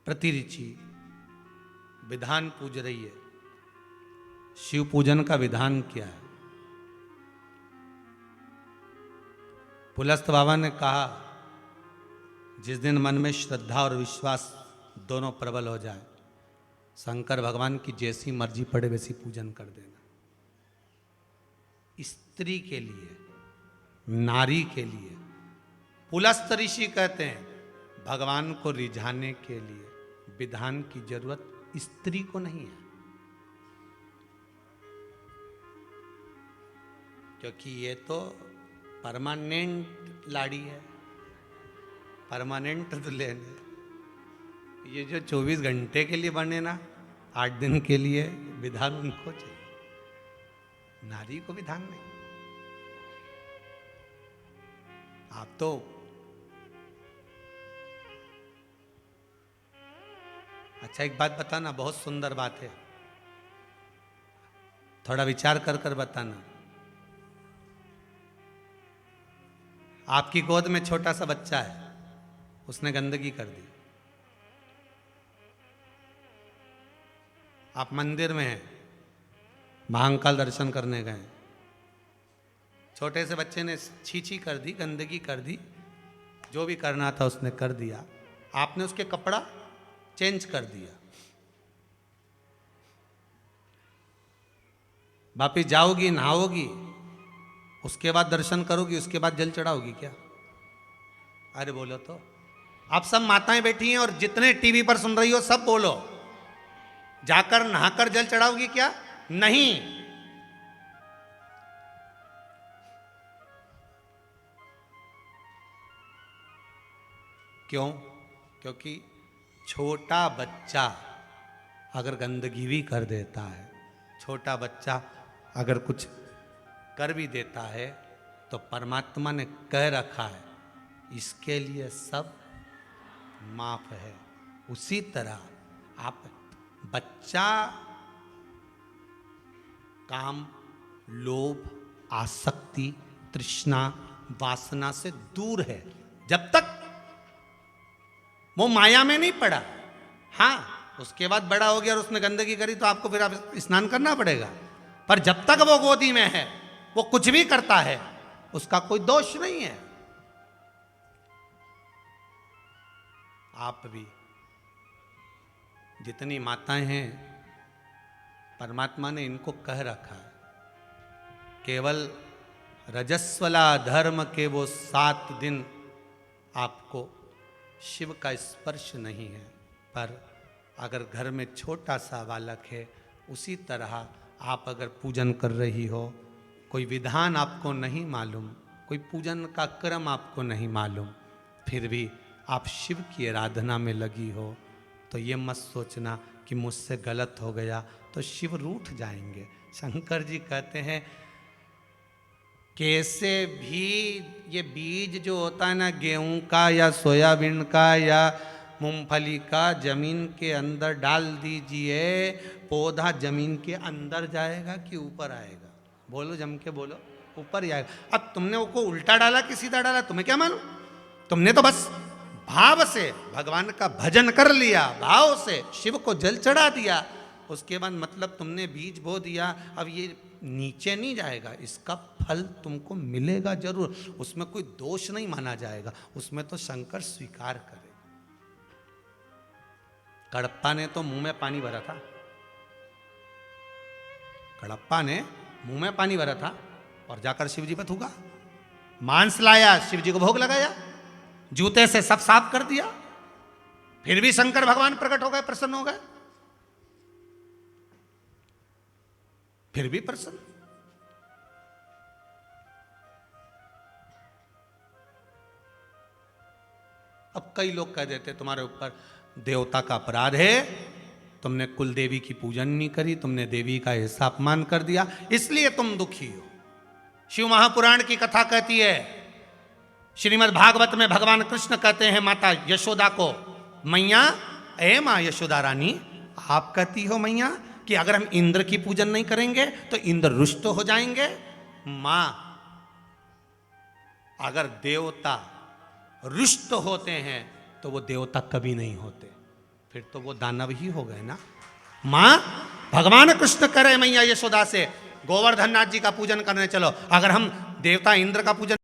प्रतिऋचि विधान पूज रही है। शिव पूजन का विधान क्या है? पुलस्त बाबा ने कहा, जिस दिन मन में श्रद्धा और विश्वास दोनों प्रबल हो जाए, शंकर भगवान की जैसी मर्जी पड़े वैसी पूजन कर देना। स्त्री के लिए, नारी के लिए पुलस्त ऋषि कहते हैं, भगवान को रिझाने के लिए विधान की जरूरत स्त्री को नहीं है, क्योंकि ये तो परमानेंट लाड़ी है, परमानेंट दुल्हन है। ये जो 24 घंटे के लिए बने ना, 8 दिन के लिए, विधान उनको चाहिए, नारी को विधान नहीं। आप तो अच्छा एक बात बताना, बहुत सुंदर बात है, थोड़ा विचार कर कर बताना। आपकी गोद में छोटा सा बच्चा है, उसने गंदगी कर दी, आप मंदिर में हैं, महाकाल दर्शन करने गए, छोटे से बच्चे ने छीछी कर दी, गंदगी कर दी, जो भी करना था उसने कर दिया, आपने उसके कपड़ा चेंज कर दिया, वापिस जाओगी, नहाओगी, उसके बाद दर्शन करोगी, उसके बाद जल चढ़ाओगी क्या? अरे बोलो तो। आप सब माताएं बैठी हैं और जितने टीवी पर सुन रही हो सब बोलो, जाकर नहाकर जल चढ़ाओगी क्या? नहीं। क्यों? क्योंकि छोटा बच्चा अगर गंदगी भी कर देता है, छोटा बच्चा अगर कुछ कर भी देता है, तो परमात्मा ने कह रखा है इसके लिए सब माफ है। उसी तरह आप बच्चा काम, लोभ, आसक्ति, तृष्णा, वासना से दूर है, जब तक वो माया में नहीं पड़ा। हाँ, उसके बाद बड़ा हो गया और उसने गंदगी करी तो आपको फिर आप स्नान करना पड़ेगा, पर जब तक वो गोदी में है, वो कुछ भी करता है, उसका कोई दोष नहीं है। आप भी जितनी माताएं हैं, परमात्मा ने इनको कह रखा है, केवल रजस्वला धर्म के वो 7 दिन आपको शिव का स्पर्श नहीं है, पर अगर घर में छोटा सा बालक है, उसी तरह आप अगर पूजन कर रही हो, कोई विधान आपको नहीं मालूम, कोई पूजन का क्रम आपको नहीं मालूम, फिर भी आप शिव की आराधना में लगी हो, तो ये मत सोचना कि मुझसे गलत हो गया तो शिव रूठ जाएंगे। शंकर जी कहते हैं, कैसे भी ये बीज जो होता है ना, गेहूं का या सोयाबीन का या मूंगफली का, जमीन के अंदर डाल दीजिए, पौधा जमीन के अंदर जाएगा कि ऊपर आएगा? बोलो, जम के बोलो, ऊपर ही आएगा। अब तुमने उसको उल्टा डाला कि सीधा डाला, तुम्हें क्या मालूम? तुमने तो बस भाव से भगवान का भजन कर लिया, भाव से शिव को जल चढ़ा दिया, उसके बाद मतलब तुमने बीज बो दिया, अब ये नीचे नहीं जाएगा, इसका फल तुमको मिलेगा जरूर, उसमें कोई दोष नहीं माना जाएगा, उसमें तो शंकर स्वीकार करे। कड़प्पा ने तो मुंह में पानी भरा था, कड़प्पा ने मुंह में पानी भरा था और जाकर शिव जी पर थूका, मांस लाया, शिव जी को भोग लगाया, जूते से सब साफ कर दिया, फिर भी शंकर भगवान प्रकट हो गए, प्रसन्न हो गए, फिर भी प्रसन्न। अब कई लोग कह देते तुम्हारे ऊपर देवता का अपराध है, तुमने कुल देवी की पूजन नहीं करी, तुमने देवी का ऐसा अपमान कर दिया, इसलिए तुम दुखी हो। शिव महापुराण की कथा कहती है, श्रीमद् भागवत में भगवान कृष्ण कहते हैं माता यशोदा को, मैया, ए माँ यशोदा रानी, आप कहती हो मैया कि अगर हम इंद्र की पूजन नहीं करेंगे तो इंद्र रुष्ट हो जाएंगे। मां, अगर देवता रुष्ट होते हैं तो वो देवता कभी नहीं होते। फिर तो वो दानव ही हो गए ना। माँ भगवान कृष्ण करे मैया यशोदा से गोवर्धन नाथ जी का पूजन करने चलो। अगर हम देवता इंद्र का पूजन